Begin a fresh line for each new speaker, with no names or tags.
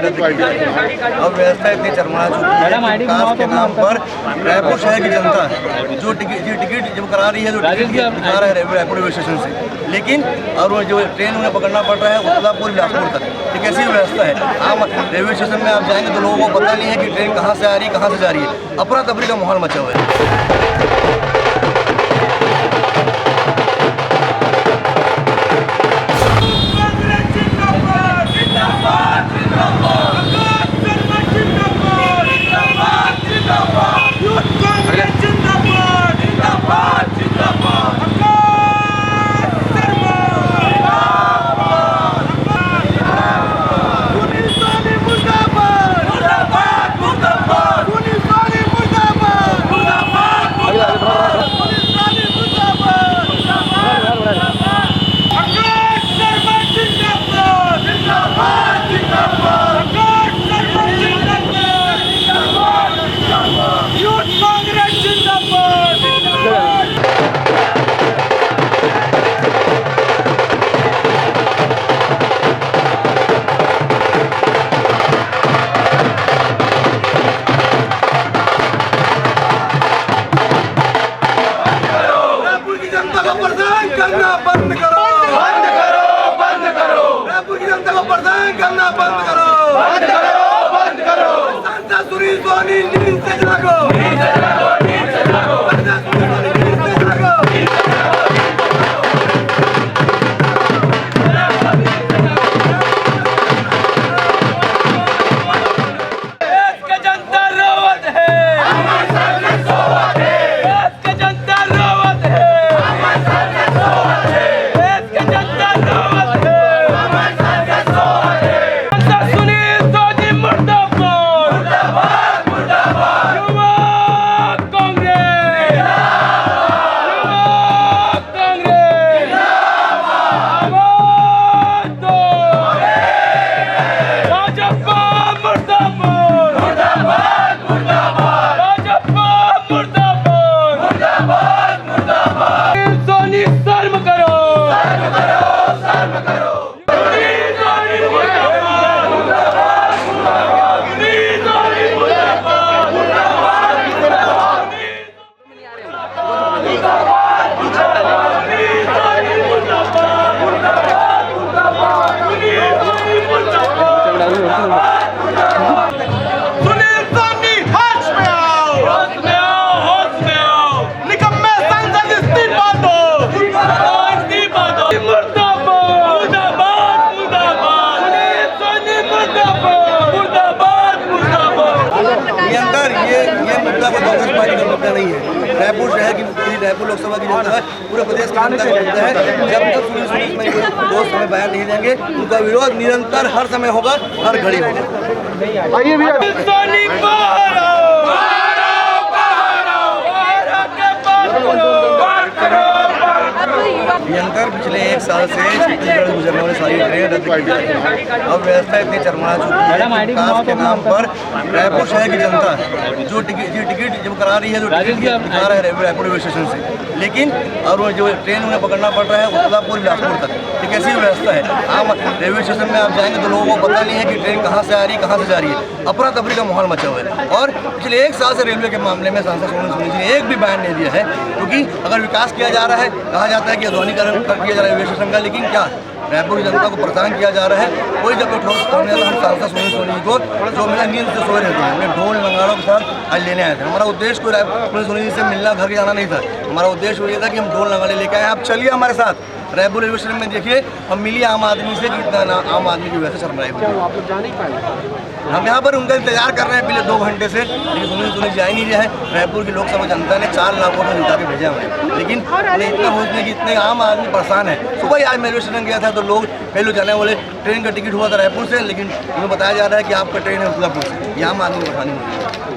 रद्द की जाए। अब व्यवस्था इतनी चरमरा चुकी है, विकास के नाम पर रायपुर शहर की जनता जो टिकट जब करा रही है, जो टिकट दिखा रहा है रायपुर रेलवे स्टेशन से, लेकिन और वो जो ट्रेन उन्हें पकड़ना पड़ रहा है उत्तरापुर बिलासपुर तक। एक ऐसी व्यवस्था है, आम रेलवे स्टेशन में आप जाएंगे तो लोगों को पता नहीं है कि ट्रेन कहाँ से आ रही है, कहाँ से जा रही है। अफरा तफरी का माहौल मचा हुआ है। करना बंद करो, बंद करो, बंद करो। रायपुर की जनता को परेशान करना बंद करो, बंद करो, बंद करो। सांसद सुनील सोनी नींद से जागो, नींद से जागो, नींद से जागो। सांसद सुनील सोनी नींद से जागो, नींद से जागो। देश की जनता रोवत है, हमारे सामने सोवत है। देश की जनता रोवत है, हमारे सामने सोवत है। देश की जनता रोवत है, हमारे सामने सोवत है। सांसद सुनील सोनी मुर्दाबाद, मुर्दाबाद, मुर्दाबाद। युवा कांग्रेस जिंदाबाद, युवा कांग्रेस जिंदाबाद। आवाज दो, भाजपा मुर्दाबाद, मुर्दाबाद, मुर्दाबाद। भाजपा मुर्दाबाद, मुर्दाबाद, मुर्दाबाद। सोनी शर्म करो, शर्म करो, शर्म करो। सुनील सोनी मुर्दाबाद, मुर्दाबाद, मुर्दाबाद। सुनील सोनी मुर्दाबाद, मुर्दाबाद, मुर्दाबाद। मुर्दाबाद, मुर्दाबाद। सुनील सोनी मुर्दाबाद, मुर्दाबाद, मुर्दाबाद। सुनील सोनी मुर्दाबाद, मुर्दाबाद, मुर्दाबाद। सुनील सोनी होश में आओ, होश में आओ, होश में आओ। निकम्मे सांसद इस्तीफा दो, इस्तीफा दो। मुर्दाबाद, मुर्दाबाद, मुर्दाबाद। सुनील सोनी मुर्दाबाद, मुर्दाबाद, मुर्दाबाद। अंदर ये मुद्दा कोई कांग्रेस पार्टी का मुद्दा नहीं है। रायपुर शहर की, रायपुर लोकसभा की जनता है, पूरे प्रदेश की जनता का मुद्दा है। जब तक सुनील सोनी दोस्त हमें बयान नहीं देंगे, उनका विरोध निरंतर हर समय होगा, हर घड़ी होगा। सोनी बाहर आओ, बाहर आओ, बाहर आओ, बाहर आके बात करो। निरंतर पिछले 1 साल से छत्तीसगढ़ गुजरने वाली सारी ट्रेन रद्द की जाए। अब व्यवस्था इतनी चरमरा चुकी है, विकास के नाम पर रायपुर शहर की जनता जो टिकट जब करा रही है, जो टिकट दिखा रहा है रायपुर रेलवे स्टेशन से, लेकिन और वो जो ट्रेन उन्हें पकड़ना पड़ रहा है उत्तरापुर बिलासपुर तक। एक ऐसी व्यवस्था है, आम रेलवे स्टेशन में आप जाएंगे तो लोगों को पता नहीं है कि ट्रेन कहाँ से आ रही है, कहाँ से जा रही है। अफरा तफरी का माहौल मचा हुआ है। और पिछले 1 साल से रेलवे के मामले में सांसद सुनील सोनी जी ने एक भी बयान नहीं दिया है, क्योंकि अगर विकास किया जा रहा है, कहा जाता है कि आधुनिकीकरण किया जा रहा है रेलवे स्टेशन का, लेकिन क्या रायपुर की जनता को परेशान किया जा रहा है। कोई जब ठोस सामने हम सांसद सुनील सोनी को जो मेरा नींद से सोए रहते हैं, हमें ढोल नगाड़ों के साथ आज लेने आए थे। हमारा उद्देश्य कोई सुनील सोनी जी से मिलना, घर के जाना नहीं था। हमारा उद्देश्य ये था कि हम ढोल नगाड़े लेके आए। आप चलिए हमारे साथ रायपुर रेलवे स्टेशन में, देखिए हम मिलिए आम आदमी से, कितना आम आदमी की वजह से शर्मराई हुई। हम यहाँ पर उनका इंतजार कर रहे हैं पिछले 2 घंटे से, लेकिन सुनील सोनी जी आ ही नहीं रहे हैं। रायपुर की लोकसभा जनता ने 4 लाख वोट जिता के भेजा हमें, लेकिन उन्हें इतना सोचने की इतने आम आदमी परेशान है। सुबह ही आज मैं रेलवे स्टेशन गया था तो लोग पहले जाने वाले ट्रेन का टिकट हुआ था रायपुर से, लेकिन उन्हें बताया जा रहा है कि आपका ट्रेन है उत्तरापुर से। ये आम आदमी को परेशानी हो रही है।